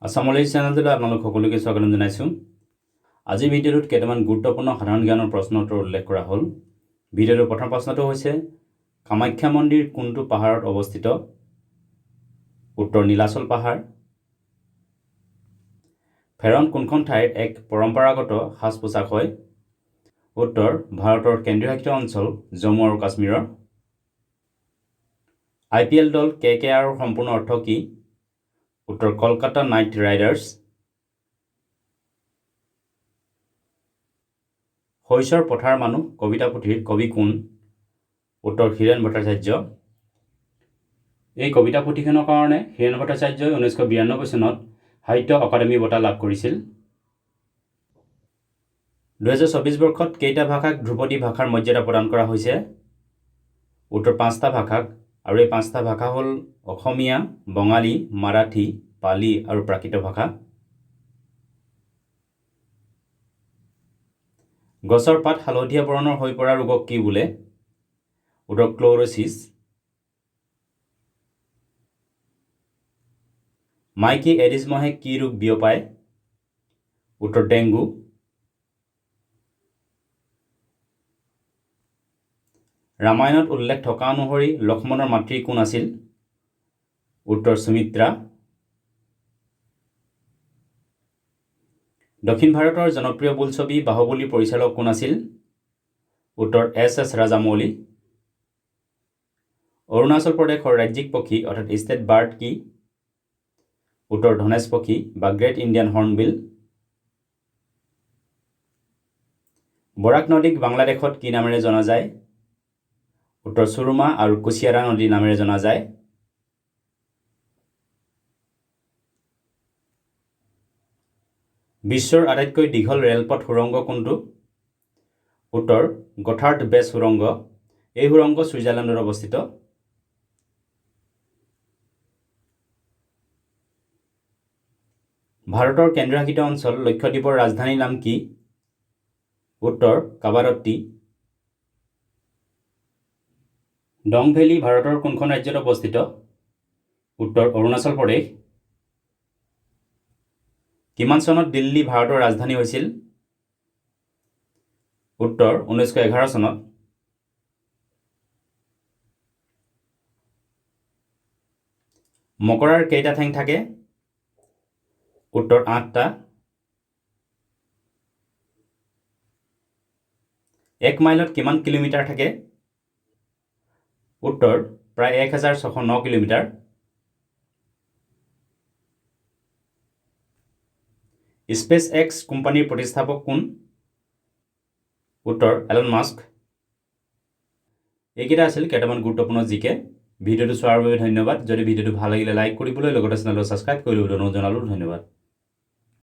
আসসালামু আলাইকুম চেনেলটোলৈ আপোনালোক সকলোকে স্বাগতম জনাইছোঁ। আজিৰ ভিডিঅ'টোত কেইটামান গুৰুত্বপূৰ্ণ সাধাৰণ জ্ঞানৰ প্ৰশ্ন উত্তৰ উল্লেখ কৰা হ'ল। ভিডিঅ'টোৰ প্ৰথম প্ৰশ্নটো হৈছে কামাখ্যা মন্দিৰ কোনটো পাহাৰত অৱস্থিত? উত্তৰ নীলাচল পাহাৰ। ফেৰন কোনখন ঠাইৰ এক পৰম্পৰাগত সাজ পোছাক হয়? উত্তৰ ভাৰতৰ কেন্দ্ৰীয় শাসিত অঞ্চল জম্মু আৰু কাশ্মীৰৰ। IPL দল KKRৰ সম্পূৰ্ণ অৰ্থ কি? উত্তৰ কলকাতা নাইট ৰাইডাৰ্ছ। শৈশৰ পথাৰ মানুহ কবিতা পুথিৰ কবি কোন? উত্তৰ হীৰেণ ভট্টাচাৰ্য। এই কবিতা পুথিখনৰ কাৰণে হীৰেণ ভট্টাচাৰ্যই 1992 চনত সাহিত্য অকাডেমী বঁটা লাভ কৰিছিল। 2024 বৰ্ষত কেইটা ভাষাক ধ্ৰুপদী ভাষাৰ মৰ্যাদা প্ৰদান কৰা হৈছে? উত্তৰ 5টা ভাষাক, আৰু এই 5টা ভাষা হ'ল অসমীয়া, বঙালী, মাৰাঠী, পালি আৰু প্ৰাকৃত ভাষা। গছৰ পাত হালধীয়া বৰণৰ হৈ পৰা ৰোগক কি বোলে? উত্তৰ ক্লৰোচিছ। মাইকী এডিছ মহে কি ৰোগ বিয়পায়? উত্তৰ ডেংগু। ৰামায়ণত উল্লেখ থকা অনুসৰি লক্ষ্মণৰ মাতৃ কোন আছিল? উত্তৰ সুমিত্ৰা। দক্ষিণ ভাৰতৰ জনপ্ৰিয় বোলছবি বাহুবলীৰ পৰিচালক কোন আছিল? উত্তৰ S.S. ৰাজামৌলী। অৰুণাচল প্ৰদেশৰ ৰাজ্যিক পক্ষী অৰ্থাৎ ষ্টেট বাৰ্ড কি? উত্তৰ ধনেশ পক্ষী বা গ্ৰেট ইণ্ডিয়ান হৰ্ণবিল। বৰাক নদীক বাংলাদেশত কি নামেৰে জনা যায়? উত্তৰ সুৰুমা আৰু কুচিয়াৰা নদী নামেৰে জনা যায়। বিশ্বৰ আটাইতকৈ দীঘল ৰেলপথ সুৰংগ কোনটো? উত্তৰ গথাৰ্ড বেছ সুৰংগ। এই সুৰংগ ছুইজাৰলেণ্ডত অৱস্থিত। ভাৰতৰ কেন্দ্ৰীয় শাসিত অঞ্চল লক্ষদ্বীপৰ ৰাজধানীৰ নাম কি? উত্তৰ কাবাৰত্তি। ডং ভেলী ভাৰতৰ কোনখন ৰাজ্যত অৱস্থিত? উত্তৰ অৰুণাচল প্ৰদেশ। কিমান চনত দিল্লী ভাৰতৰ ৰাজধানী হৈছিল? উত্তৰ 1911 চনত। মকৰাৰ কেইটা ঠেং থাকে? উত্তৰ 8টা। 1 মাইলত কিমান কিলোমিটাৰ থাকে? উত্তৰ প্ৰায় 1609 কিলোমিটাৰ। স্পেচ এক্স কোম্পানীৰ প্ৰতিষ্ঠাপক কোন? উত্তৰ এলন মাস্ক। এইকেইটা আছিল কেইটামান গুৰুত্বপূৰ্ণ জিকে। ভিডিঅ'টো চোৱাৰ বাবে ধন্যবাদ। যদি ভিডিঅ'টো ভাল লাগিলে লাইক কৰিবলৈ লগতে চেনেলটো ছাবস্ক্ৰাইব কৰি ল'বলৈ অনুৰোধ জনালোঁ। ধন্যবাদ।